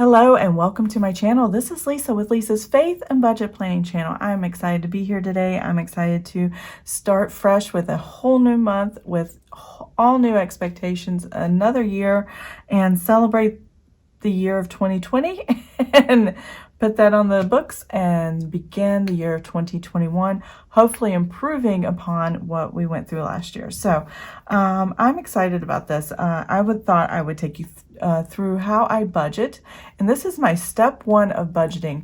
Hello and welcome to my channel. This is Lisa with Lisa's Faith and Budget Planning channel. I'm excited to be here today. I'm excited to start fresh with a whole new month with all new expectations, another year, and celebrate the year of 2020 and put that on the books and begin the year of 2021, hopefully improving upon what we went through last year. So I'm excited about this. I thought I would take you through how I budget. And this is my step one of budgeting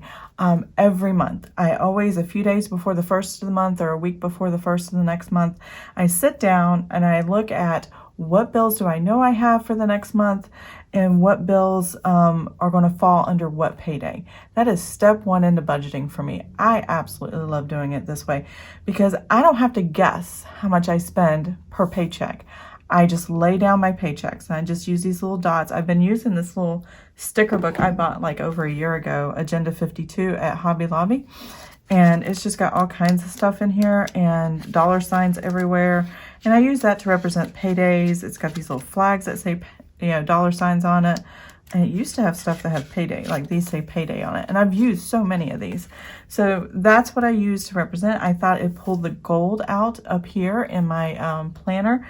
every month. I always, a few days before the first of the month or a week before the first of the next month, I sit down and I look at what bills do I know I have for the next month and what bills are going to fall under what payday. That is step one into budgeting for me. I absolutely love doing it this way because I don't have to guess how much I spend per paycheck. I just lay down my paychecks and I just use these little dots. I've been using this little sticker book I bought like over a year ago, Agenda 52 at Hobby Lobby. And it's just got all kinds of stuff in here and dollar signs everywhere. And I use that to represent paydays. It's got these little flags that say, dollar signs on it. And it used to have stuff that had payday, like these say payday on it. And I've used so many of these. So that's what I use to represent. I thought it pulled the gold out up here in my planner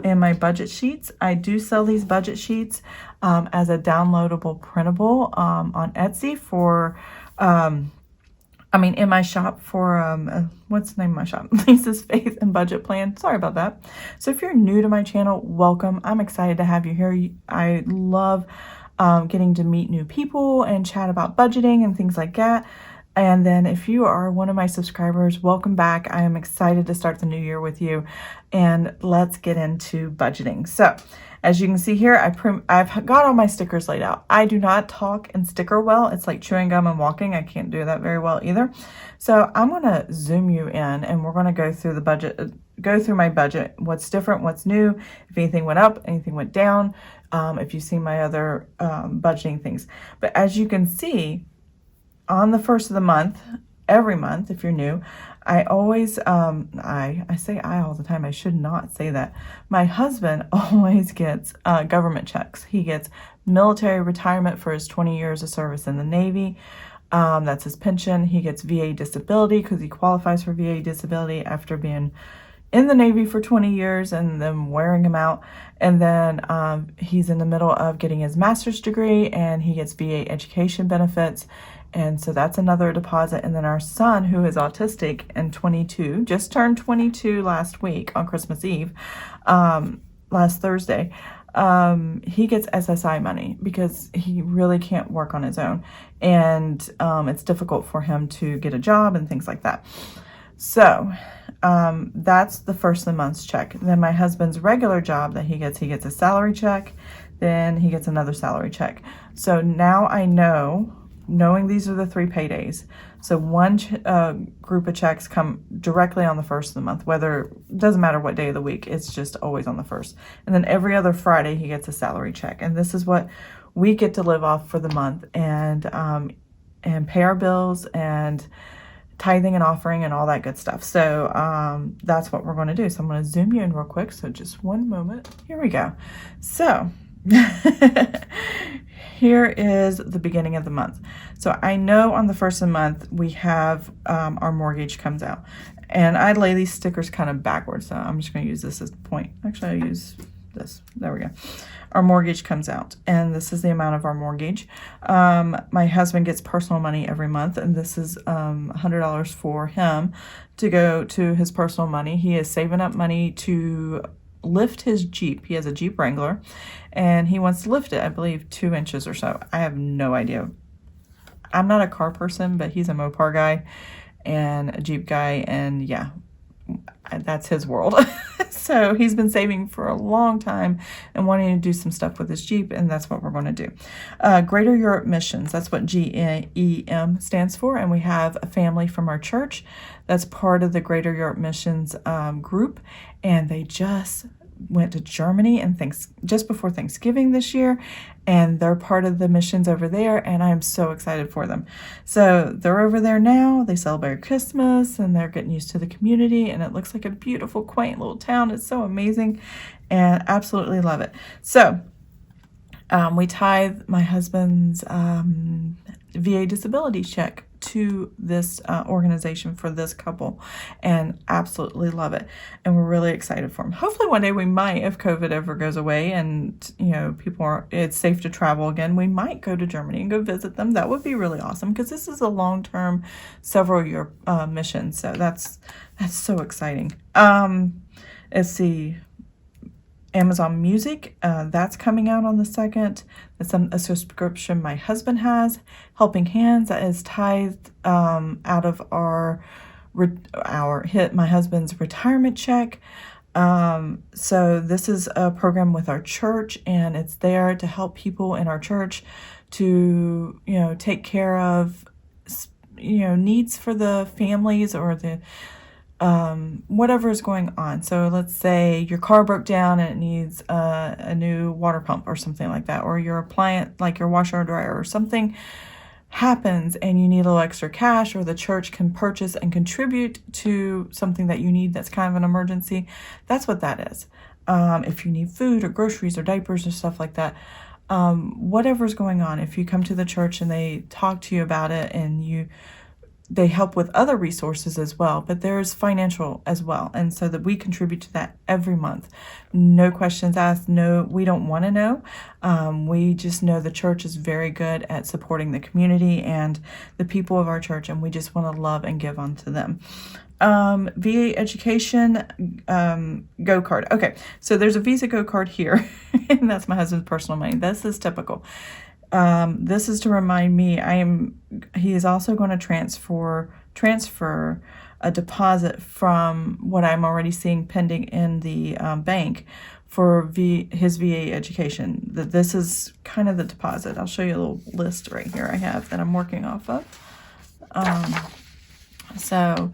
and my budget sheets. I do sell these budget sheets as a downloadable printable on Etsy for, in my shop for, what's the name of my shop? Lisa's Faith and Budget Plan. Sorry about that. So if you're new to my channel, welcome. I'm excited to have you here. I love getting to meet new people and chat about budgeting and things like that. And then if you are one of my subscribers, welcome back. I am excited to start the new year with you. And let's get into budgeting. So as you can see here, I've got all my stickers laid out. I do not talk and sticker well. It's like chewing gum and walking. I can't do that very well either. So I'm going to zoom you in and we're going to go through the budget, go through my budget, what's different, what's new, if anything went up, anything went down, if you've seen my other budgeting things. But as you can see, on the first of the month, every month, if you're new, I always, I say I all the time. I should not say that. My husband always gets government checks. He gets military retirement for his 20 years of service in the Navy. That's his pension. He gets VA disability because he qualifies for VA disability after being in the Navy for 20 years and then wearing him out. And then he's in the middle of getting his master's degree and he gets VA education benefits. And so that's another deposit. And then our son, who is autistic and 22, just turned 22 last week on Christmas Eve, last Thursday, he gets SSI money because he really can't work on his own. And it's difficult for him to get a job and things like that. So that's the first of the month's check. Then my husband's regular job that he gets a salary check. Then he gets another salary check. So now I know, knowing these are the three paydays. So one group of checks come directly on the first of the month, doesn't matter what day of the week, it's just always on the first. And then every other Friday he gets a salary check. And this is what we get to live off for the month and pay our bills and tithing and offering and all that good stuff. So that's what we're going to do. So I'm going to zoom you in real quick. So just one moment. Here we go. So here is the beginning of the month. So I know on the first of the month we have our mortgage comes out. And I lay these stickers kind of backwards. So I'm just going to use this as the point. Actually, I'll use this. There we go. Our mortgage comes out. And this is the amount of our mortgage. My husband gets personal money every month. And this is $100 for him to go to his personal money. He is saving up money to lift his Jeep. He has a Jeep Wrangler and he wants to lift it, I believe 2 inches or so. I have no idea. I'm not a car person, but he's a Mopar guy and a Jeep guy, and yeah, that's his world. So he's been saving for a long time and wanting to do some stuff with his Jeep, and that's what we're going to do. Greater Europe Missions, that's what GEM stands for, and we have a family from our church that's part of the Greater Europe Missions group, and they just went to Germany and just before Thanksgiving this year, and they're part of the missions over there, and I'm so excited for them. So they're over there now. They celebrate Christmas and they're getting used to the community, and it looks like a beautiful, quaint little town. It's so amazing and absolutely love it. So We tithe my husband's VA disability check to this organization for this couple, and absolutely love it. And we're really excited for them. Hopefully one day we might, if COVID ever goes away and, you know, it's safe to travel again, we might go to Germany and go visit them. That would be really awesome, because this is a long-term, several-year mission. So that's so exciting. Let's see. Amazon Music, that's coming out on the 2nd. That's a subscription my husband has. Helping Hands, that is tithed out of my husband's retirement check. So this is a program with our church, and it's there to help people in our church to, you know, take care of, you know, needs for the families or the whatever is going on. So let's say your car broke down and it needs a new water pump or something like that, or your appliance, like your washer or dryer or something happens and you need a little extra cash, or the church can purchase and contribute to something that you need that's kind of an emergency. That's what that is. If you need food or groceries or diapers or stuff like that, whatever's going on, if you come to the church and they talk to you about it, and they help with other resources as well, but there's financial as well. And so that we contribute to that every month. No questions asked. No, we don't want to know. We just know the church is very good at supporting the community and the people of our church, and we just want to love and give onto them. VA education, Go card. Okay, so there's a Visa Go card here, and that's my husband's personal money. This is typical. This is to remind me he is also going to transfer a deposit from what I'm already seeing pending in the bank for his VA education. This is kind of the deposit. I'll show you a little list right here I have that I'm working off of. So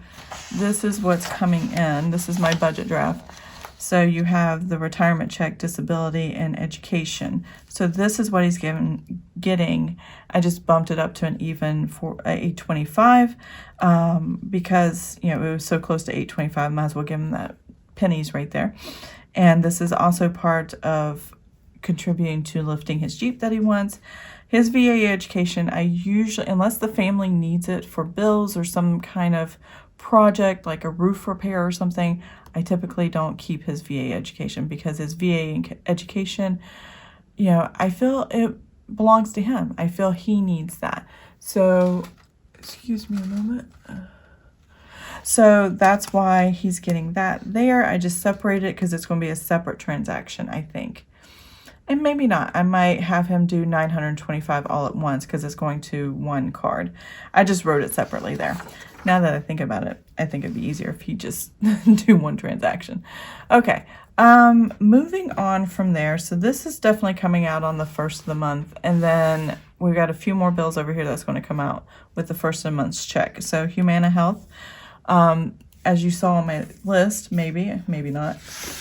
this is what's coming in. This is my budget draft. So you have the retirement check, disability, and education. So this is what he's getting. I just bumped it up to an even for $825 because, you know, it was so close to $825. Might as well give him that pennies right there. And this is also part of contributing to lifting his Jeep that he wants. His VA education, I usually, unless the family needs it for bills or some kind of project like a roof repair or something, I typically don't keep his VA education, because his VA education, you know, I feel it belongs to him. I feel he needs that. So, excuse me a moment. So that's why he's getting that there. I just separated it because it's going to be a separate transaction, I think. And maybe not. I might have him do $925 all at once because it's going to one card. I just wrote it separately there. Now that I think about it, I think it'd be easier if he just do one transaction. Okay, moving on from there. So this is definitely coming out on the 1st of the month. And then we've got a few more bills over here that's going to come out with the 1st of the month's check. So Humana Health, as you saw on my list, maybe not,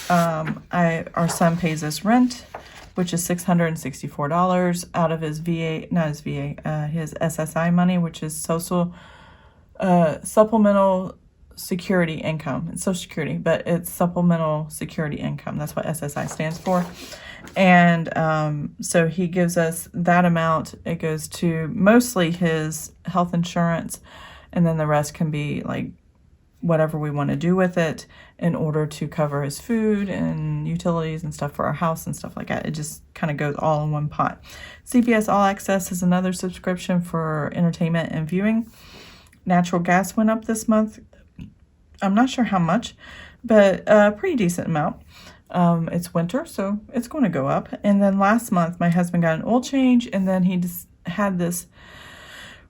our son pays us rent, which is $664 out of his VA, not his VA, his SSI money, which is supplemental security income. It's Social Security, but it's supplemental security income. That's what SSI stands for. And so he gives us that amount. It goes to mostly his health insurance, and then the rest can be like whatever we want to do with it in order to cover his food and utilities and stuff for our house and stuff like that. It just kind of goes all in one pot. CBS All Access is another subscription for entertainment and viewing. Natural gas went up this month. I'm not sure how much, but a pretty decent amount. It's winter, so it's going to go up. And then last month, my husband got an oil change, and then he just had this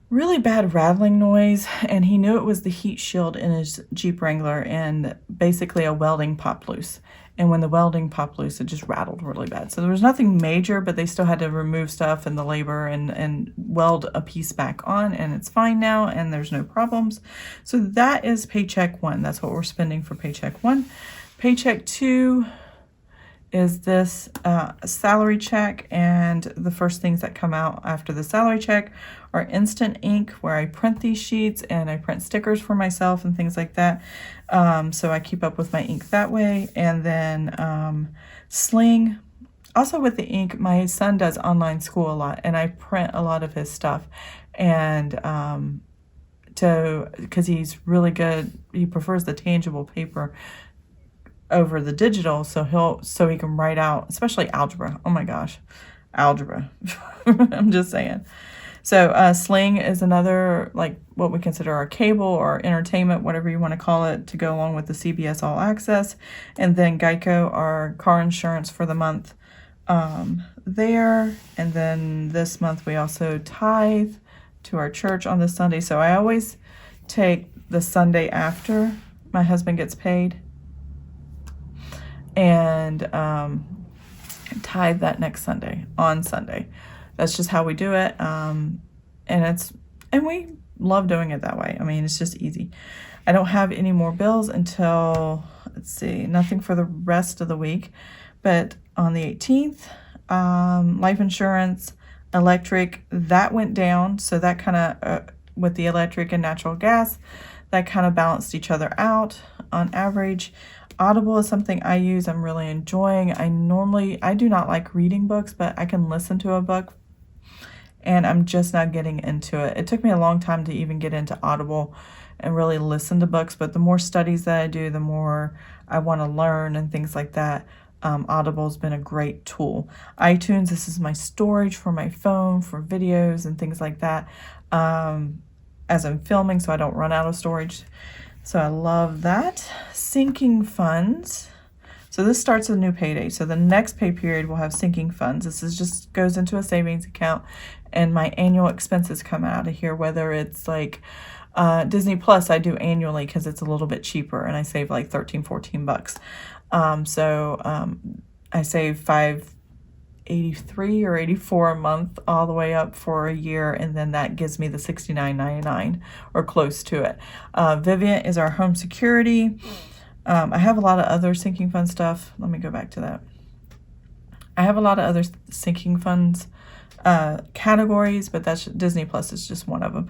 really bad rattling noise, and he knew it was the heat shield in his Jeep Wrangler, and basically a welding popped loose. And when the welding popped loose, it just rattled really bad. So there was nothing major, but they still had to remove stuff and the labor and weld a piece back on, and it's fine now, and there's no problems. So that is paycheck 1. That's what we're spending for paycheck 1. Paycheck 2 is this salary check, and the first things that come out after the salary check are instant ink, where I print these sheets and I print stickers for myself and things like that. So I keep up with my ink that way. And then Sling, Also with the ink, my son does online school a lot, and I print a lot of his stuff, and because he's really good, he prefers the tangible paper over the digital, so he can write out, especially algebra. Oh my gosh, algebra. I'm just saying. So Sling is another, like what we consider our cable or entertainment, whatever you want to call it, to go along with the CBS All Access. And then Geico, our car insurance for the month there. And then this month we also tithe to our church on the Sunday. So I always take the Sunday after my husband gets paid and tithe that next Sunday, on Sunday. That's just how we do it. And we love doing it that way. I mean, it's just easy. I don't have any more bills until, let's see, nothing for the rest of the week. But on the 18th, life insurance, electric, that went down. So that kind of, with the electric and natural gas, that kind of balanced each other out on average. Audible is something I use. I'm really enjoying. I do not like reading books, but I can listen to a book, and I'm just not getting into it. It took me a long time to even get into Audible and really listen to books, but the more studies that I do, the more I want to learn and things like that. Audible's been a great tool. iTunes, this is my storage for my phone, for videos and things like that, as I'm filming, so I don't run out of storage. So I love that. Sinking funds. So this starts a new payday. So the next pay period will have sinking funds. This is just goes into a savings account, and my annual expenses come out of here, whether it's like Disney Plus I do annually because it's a little bit cheaper, and I save like 13, 14 bucks. I save $5.83 or $84 a month all the way up for a year, and then that gives me the $69.99 or close to it. Vivint is our home security. I have a lot of other sinking fund stuff. Let me go back to that. I have a lot of other sinking funds categories, but that's Disney Plus is just one of them.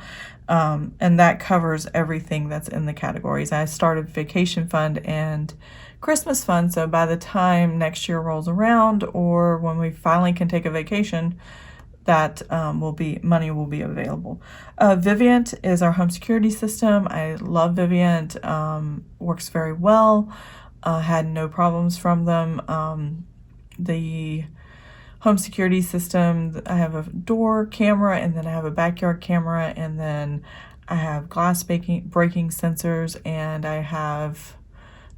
And that covers everything that's in the categories. I started vacation fund and Christmas fund, so by the time next year rolls around, or when we finally can take a vacation, that money will be available. Vivint is our home security system. I love Vivint. Works very well. Had no problems from them. The home security system, I have a door camera, and then I have a backyard camera, and then I have glass breaking sensors, and I have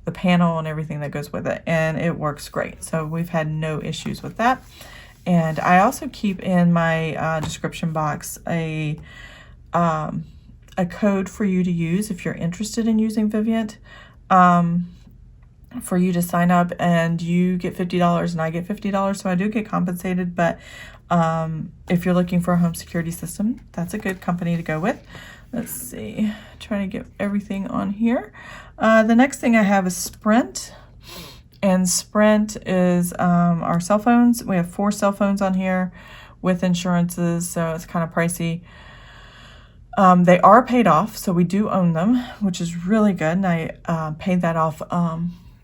the panel and everything that goes with it, and it works great. So we've had no issues with that. And I also keep in my description box a code for you to use if you're interested in using Vivint, for you to sign up, and you get $50 and I get $50, so I do get compensated. But if you're looking for a home security system, that's a good company to go with. Let's see, trying to get everything on here. The next thing I have is Sprint. And Sprint is our cell phones. We have 4 cell phones on here with insurances, so it's kind of pricey. They are paid off, so we do own them, which is really good. And I paid that off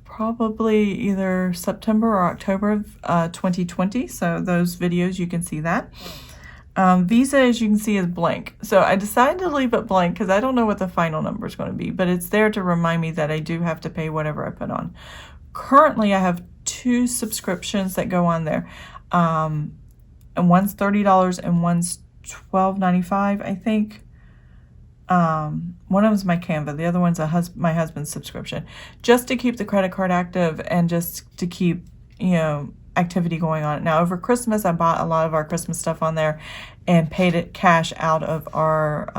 probably either September or October of 2020. So those videos, you can see that. Visa, as you can see, is blank. So I decided to leave it blank because I don't know what the final number is going to be, but it's there to remind me that I do have to pay whatever I put on. Currently, I have 2 subscriptions that go on there. And one's $30 and one's $12.95, I think. One of them's my Canva. The other one's my husband's subscription. Just to keep the credit card active and just to keep, activity going on. Now, over Christmas, I bought a lot of our Christmas stuff on there and paid it cash out of our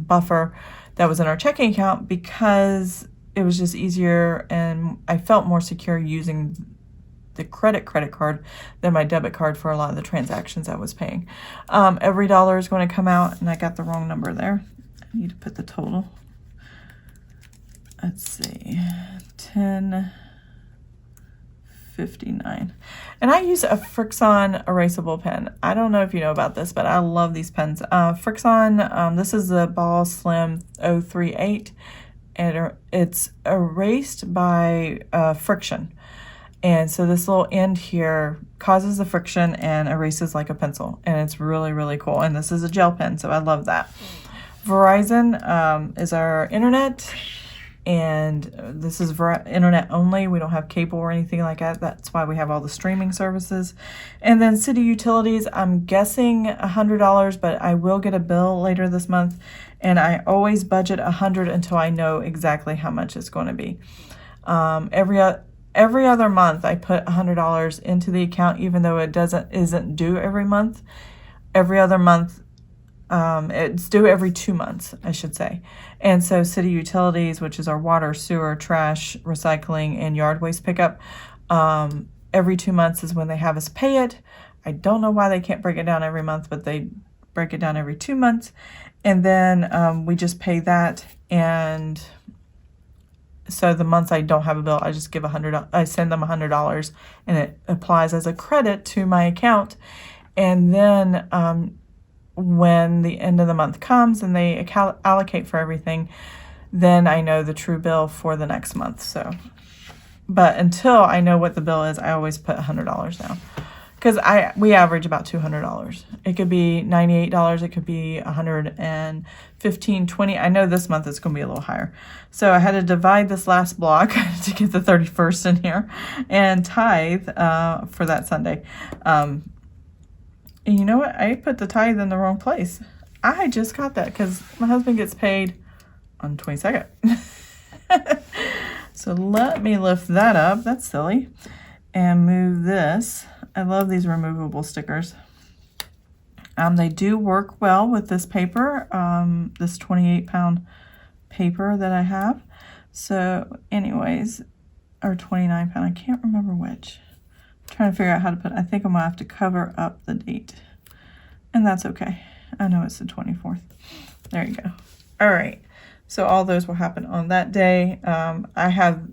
buffer that was in our checking account because it was just easier, and I felt more secure using the credit card than my debit card for a lot of the transactions I was paying. Every dollar is going to come out, and I got the wrong number there. I need to put the total. Let's see, $10.59. And I use a Frixon erasable pen. I don't know if you know about this, but I love these pens. Frixon, this is the Ball Slim 038. And it's erased by friction, And so this little end here causes the friction and erases like a pencil. And it's really, really cool. And this is a gel pen, so I love that. Verizon is our internet. And this is internet only. We don't have cable or anything like that. That's why we have all the streaming services. And then city utilities, I'm guessing $100, but I will get a bill later this month. And I always budget $100 until I know exactly how much it's going to be. Every other month, I put $100 into the account, even though it isn't due every month. Every other month, it's due every 2 months, I should say. And so city utilities, which is our water, sewer, trash, recycling, and yard waste pickup, every 2 months is when they have us pay it. I don't know why they can't break it down every month, but they break it down every 2 months. And then we just pay that. And so the months I don't have a bill, I just give I send them $100, and it applies as a credit to my account. And then when the end of the month comes and they allocate for everything, then I know the true bill for the next month. So, but until I know what the bill is, I always put $100 down, because we average about $200. It could be $98, it could be $115, $20. I know this month it's going to be a little higher. So I had to divide this last block to get the 31st in here, and tithe for that Sunday. And you know what? I put the tithe in the wrong place. I just got that because my husband gets paid on the 22nd. So let me lift that up. That's silly. And move this. I love these removable stickers. They do work well with this paper, this 28-pound paper that I have. So anyways, or 29-pound, I can't remember which. Trying to figure out how to put it. I think I'm gonna have to cover up the date, and that's okay. I know it's the 24th. There you go. All right, so all those will happen on that day. I have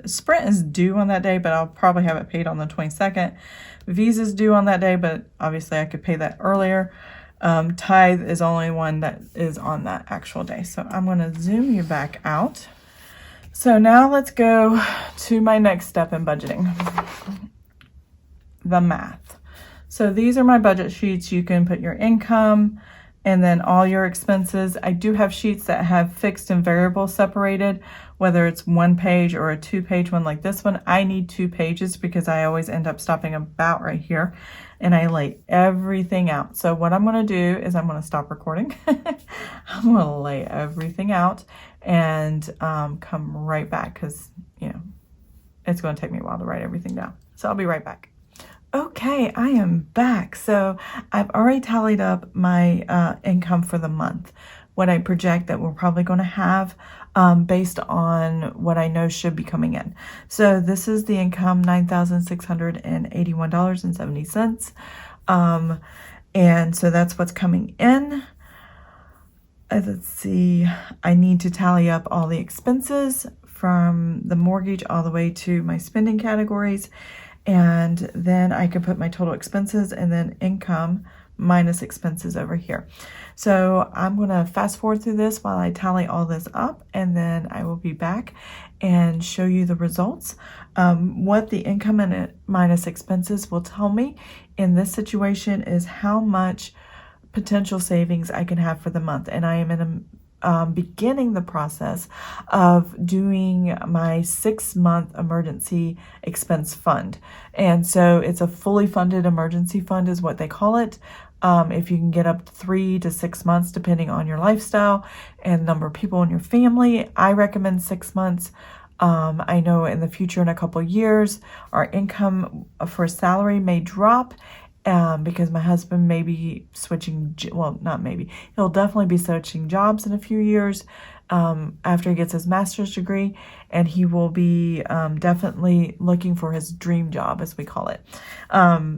Sprint is due on that day, but I'll probably have it paid on the 22nd. Visa's due on that day, but obviously I could pay that earlier. Tithe is only one that is on that actual day. So I'm going to zoom you back out. So now let's go to my next step in budgeting. The math. So these are my budget sheets. You can put your income and then all your expenses. I do have sheets that have fixed and variable separated, whether it's 1 page or a 2-page one like this one. I need 2 pages because I always end up stopping about right here, and I lay everything out. So what I'm going to do is I'm going to stop recording. I'm going to lay everything out and come right back, because it's going to take me a while to write everything down. So I'll be right back. Okay, I am back. So I've already tallied up my income for the month, what I project that we're probably going to have based on what I know should be coming in. So this is the income, $9,681.70. And so that's what's coming in. Let's see, I need to tally up all the expenses from the mortgage all the way to my spending categories. And then I can put my total expenses and then income minus expenses over here. So I'm going to fast forward through this while I tally all this up, and then I will be back and show you the results. What the income and minus expenses will tell me in this situation is how much potential savings I can have for the month. And I am in a beginning the process of doing my 6-month emergency expense fund. And so it's a fully funded emergency fund is what they call it. If you can get up to 3 to 6 months, depending on your lifestyle and number of people in your family, I recommend 6 months. I know in the future, in a couple years, our income for salary may drop, because my husband may be switching, well, not maybe, he'll definitely be switching jobs in a few years after he gets his master's degree, and he will be definitely looking for his dream job, as we call it.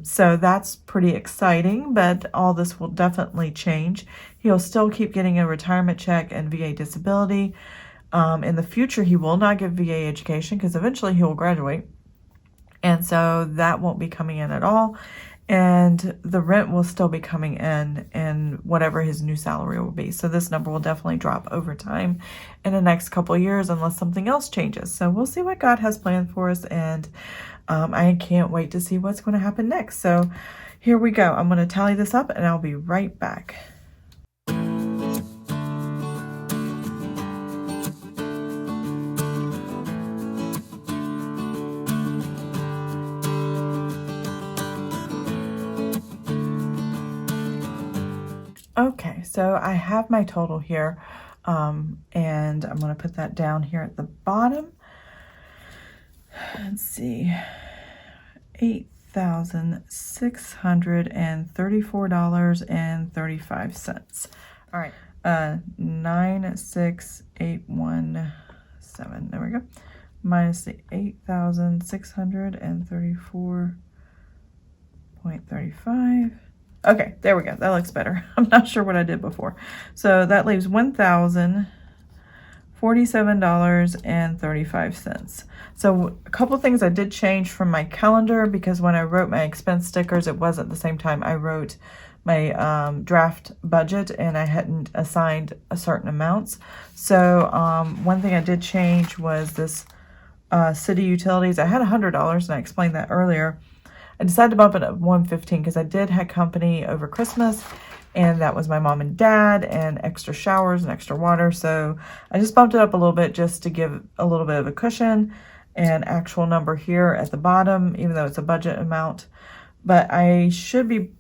So that's pretty exciting, but all this will definitely change. He'll still keep getting a retirement check and VA disability. In the future, he will not get VA education because eventually he will graduate. And so that won't be coming in at all. And the rent will still be coming in and whatever his new salary will be. So this number will definitely drop over time in the next couple of years unless something else changes. So we'll see what God has planned for us. And I can't wait to see what's going to happen next. So here we go. I'm going to tally this up and I'll be right back. Okay, so I have my total here, and I'm going to put that down here at the bottom. Let's see, $8,634.35. All right, 96817. There we go. Minus the 8,634.35. Okay, there we go. That looks better. I'm not sure what I did before. So that leaves $1,047.35. So a couple things I did change from my calendar, because when I wrote my expense stickers, it wasn't the same time I wrote my draft budget, and I hadn't assigned a certain amounts. So one thing I did change was this city utilities. I had $100, and I explained that earlier. I decided to bump it up $115 because I did have company over Christmas, and that was my mom and dad, and extra showers and extra water. So I just bumped it up a little bit just to give a little bit of a cushion, and actual number here at the bottom, even though it's a budget amount. But I should be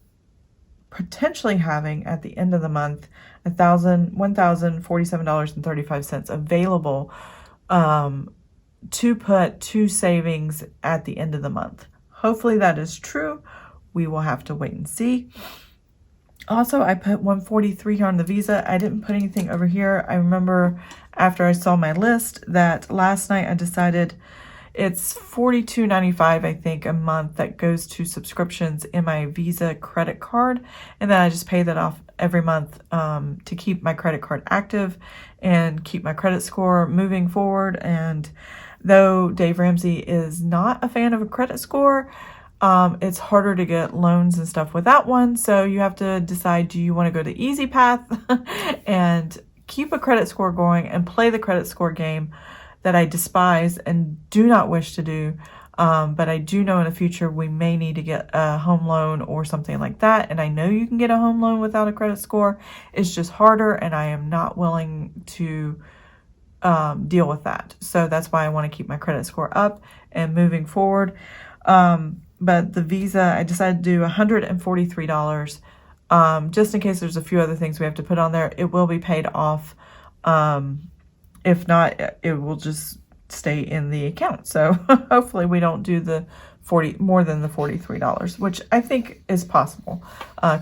potentially having at the end of the month $1,047.35 available to put to savings at the end of the month. Hopefully that is true. We will have to wait and see. Also, I put $143 here on the Visa. I didn't put anything over here. I remember after I saw my list that last night I decided it's $42.95, I think, a month that goes to subscriptions in my Visa credit card. And then I just pay that off every month to keep my credit card active and keep my credit score moving forward. And though Dave Ramsey is not a fan of a credit score, it's harder to get loans and stuff without one. So you have to decide, do you want to go the easy path and keep a credit score going and play the credit score game that I despise and do not wish to do. But I do know in the future we may need to get a home loan or something like that. And I know you can get a home loan without a credit score. It's just harder, and I am not willing to deal with that. So that's why I want to keep my credit score up and moving forward. But the Visa, I decided to do $143, just in case there's a few other things we have to put on there. It will be paid off. If not, it will just stay in the account. So hopefully we don't do the more than the $43, which I think is possible.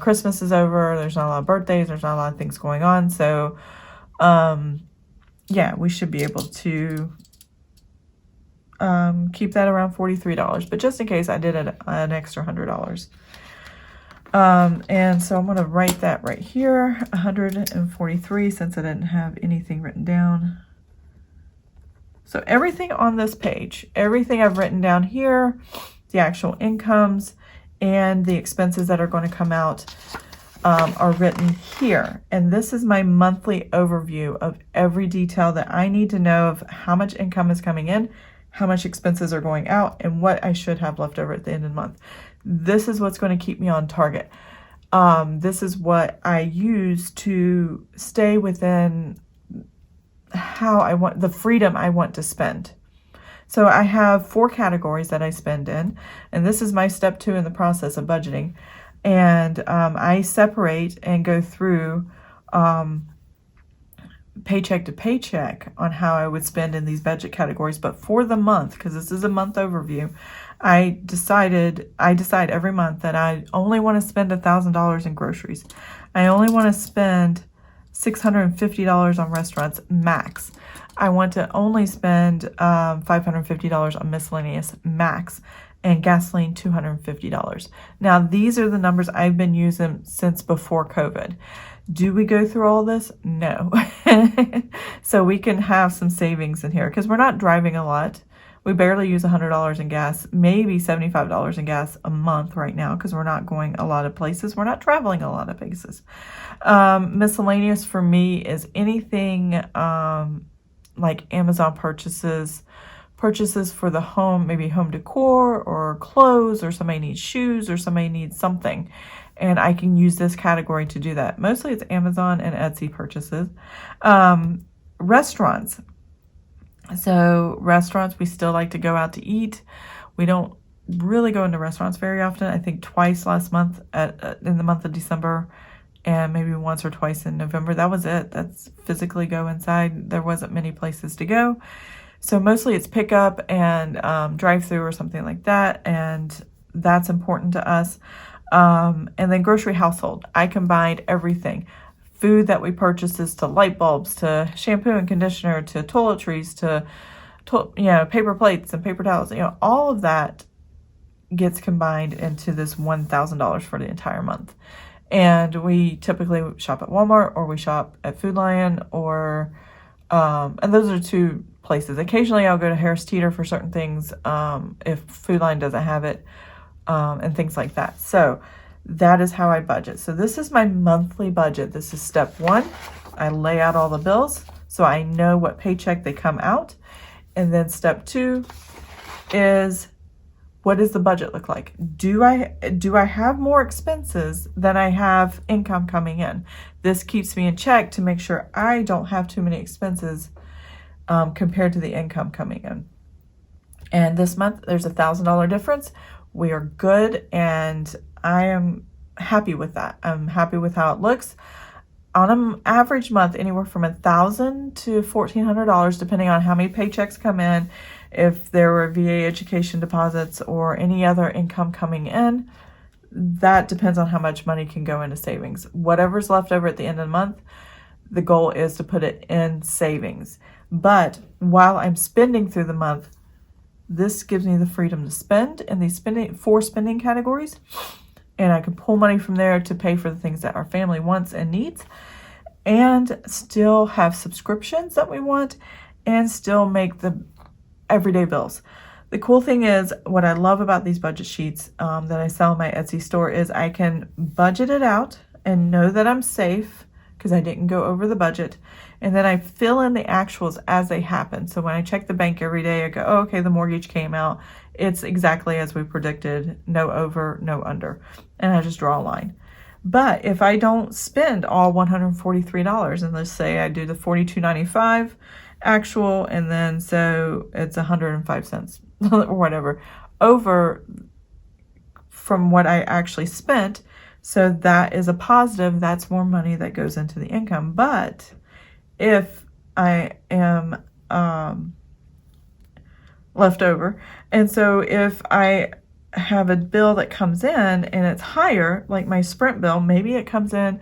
Christmas is over. There's not a lot of birthdays. There's not a lot of things going on. So, yeah, we should be able to keep that around $43. But just in case, I did an extra $100. And so I'm going to write that right here, 143, since I didn't have anything written down. So everything on this page, everything I've written down here, the actual incomes and the expenses that are going to come out are written here. And this is my monthly overview of every detail that I need to know of how much income is coming in, how much expenses are going out, and what I should have left over at the end of the month. This is what's going to keep me on target. This is what I use to stay within how I want, the freedom I want to spend. So I have 4 categories that I spend in, and this is my step 2 in the process of budgeting. And I separate and go through paycheck to paycheck on how I would spend in these budget categories. But for the month, because this is a month overview, I decide every month that I only want to spend $1,000 in groceries. I only want to spend $650 on restaurants max. I want to only spend $550 on miscellaneous max, and gasoline $250. Now these are the numbers I've been using since before COVID. Do we go through all this? No. So we can have some savings in here because we're not driving a lot. We barely use $100 in gas, maybe $75 in gas a month right now because we're not going a lot of places. We're not traveling a lot of places. Miscellaneous for me is anything like Amazon purchases, purchases for the home, maybe home decor or clothes, or somebody needs shoes or somebody needs something. And I can use this category to do that. Mostly it's Amazon and Etsy purchases. Restaurants. So restaurants, we still like to go out to eat. We don't really go into restaurants very often. I think twice last month in the month of December, and maybe once or twice in November. That was it. That's physically go inside. There wasn't many places to go. So mostly it's pickup and drive-through or something like that. And that's important to us. And then grocery household. I combined everything. Food that we purchases to light bulbs, to shampoo and conditioner, to toiletries, to paper plates and paper towels. All of that gets combined into this $1,000 for the entire month. And we typically shop at Walmart, or we shop at Food Lion, or and those are two places. Occasionally I'll go to Harris Teeter for certain things if Food Lion doesn't have it, and things like that. So that is how I budget. So this is my monthly budget. This is step one. I lay out all the bills so I know what paycheck they come out. And then step two is, what does the budget look like? Do I have more expenses than I have income coming in? This keeps me in check to make sure I don't have too many expenses compared to the income coming in. And this month there's $1,000 difference. We are good, and I am happy with that. I'm happy with how it looks. On an average month, anywhere from $1,000 to $1,400, depending on how many paychecks come in, if there were VA education deposits or any other income coming in. That depends on how much money can go into savings. Whatever's left over at the end of the month, the goal is to put it in savings. But while I'm spending through the month, this gives me the freedom to spend in these four spending categories. And I can pull money from there to pay for the things that our family wants and needs, and still have subscriptions that we want, and still make the everyday bills. The cool thing is, what I love about these budget sheets that I sell in my Etsy store is I can budget it out and know that I'm safe because I didn't go over the budget. And then I fill in the actuals as they happen. So when I check the bank every day, I go, oh, okay, the mortgage came out. It's exactly as we predicted, no over, no under. And I just draw a line. But if I don't spend all $143, and let's say I do the $42.95 actual, and then so it's 105 cents or whatever over from what I actually spent. So that is a positive. That's more money that goes into the income. But if I am left over, and so if I have a bill that comes in and it's higher, like my Sprint bill, maybe it comes in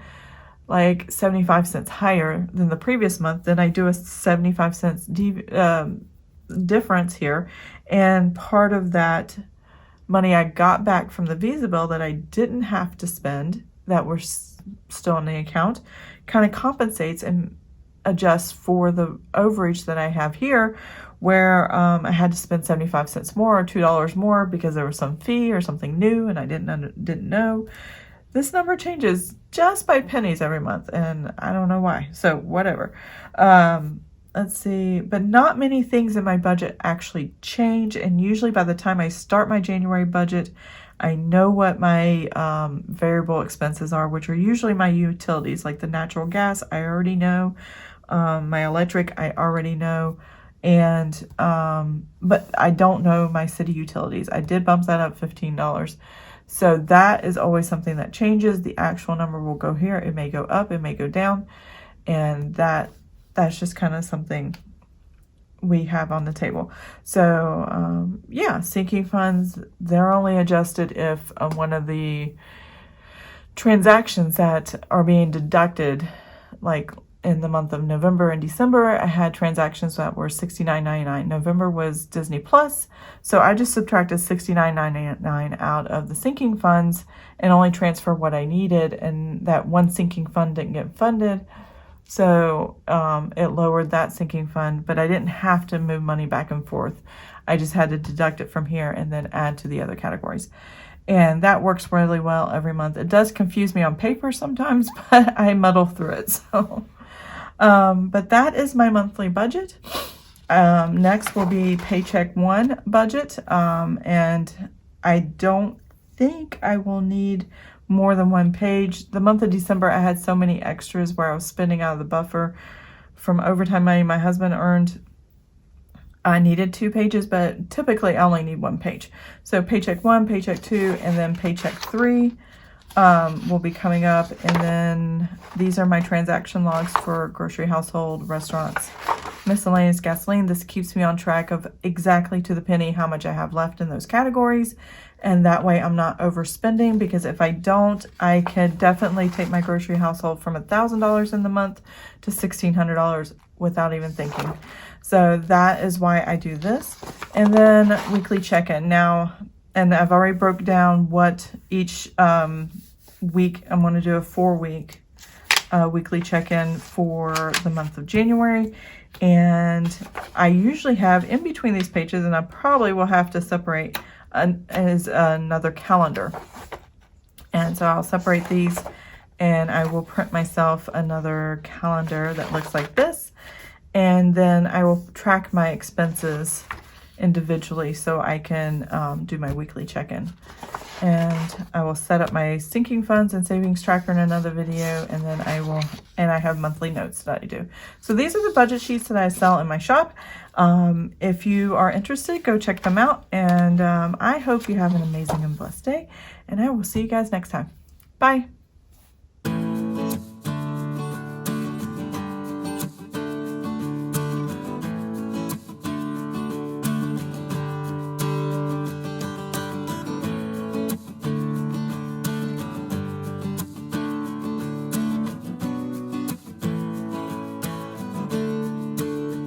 like 75 cents higher than the previous month, then I do a 75 cents difference here. And part of that money I got back from the Visa bill that I didn't have to spend, that were still in the account, kind of compensates and adjusts for the overage that I have here, where I had to spend 75 cents more or $2 more because there was some fee or something new and I didn't know. This number changes just by pennies every month, and I don't know why. So whatever. Let's see. But not many things in my budget actually change, and usually by the time I start my January budget, I know what my variable expenses are, which are usually my utilities, like the natural gas, I already know. My electric, I already know. And but I don't know my city utilities. I did bump that up $15. So that is always something that changes. The actual number will go here. It may go up, it may go down. And that's just kind of something we have on the table. So yeah, sinking funds, they're only adjusted if one of the transactions that are being deducted, like in the month of November and December, I had transactions that were $69.99. November was Disney Plus, so I just subtracted $69.99 out of the sinking funds and only transfer what I needed, and that one sinking fund didn't get funded, so it lowered that sinking fund, but I didn't have to move money back and forth. I just had to deduct it from here and then add to the other categories. And that works really well every month. It does confuse me on paper sometimes, but I muddle through it, so... but that is my monthly budget. Next will be paycheck 1 budget. And I don't think I will need more than 1 page. The month of December, I had so many extras where I was spending out of the buffer from overtime money my husband earned. I needed 2 pages, but typically I only need 1 page. So paycheck 1, paycheck 2, and then paycheck 3 will be coming up. And then these are my transaction logs for grocery, household, restaurants, miscellaneous, gasoline. This keeps me on track of exactly to the penny how much I have left in those categories. And that way I'm not overspending, because if I don't, I could definitely take my grocery household from $1,000 in the month to $1,600 without even thinking. So that is why I do this. And then weekly check-in. Now, and I've already broke down what each week, I'm going to do a 4-week weekly check-in for the month of January. And I usually have in between these pages, and I probably will have to separate is another calendar. And so I'll separate these, and I will print myself another calendar that looks like this. And then I will track my expenses individually so I can do my weekly check-in. And I will set up my sinking funds and savings tracker in another video, and then I have monthly notes that I do. So these are the budget sheets that I sell in my shop. If you are interested, go check them out, and I hope you have an amazing and blessed day, and I will see you guys next time. Bye.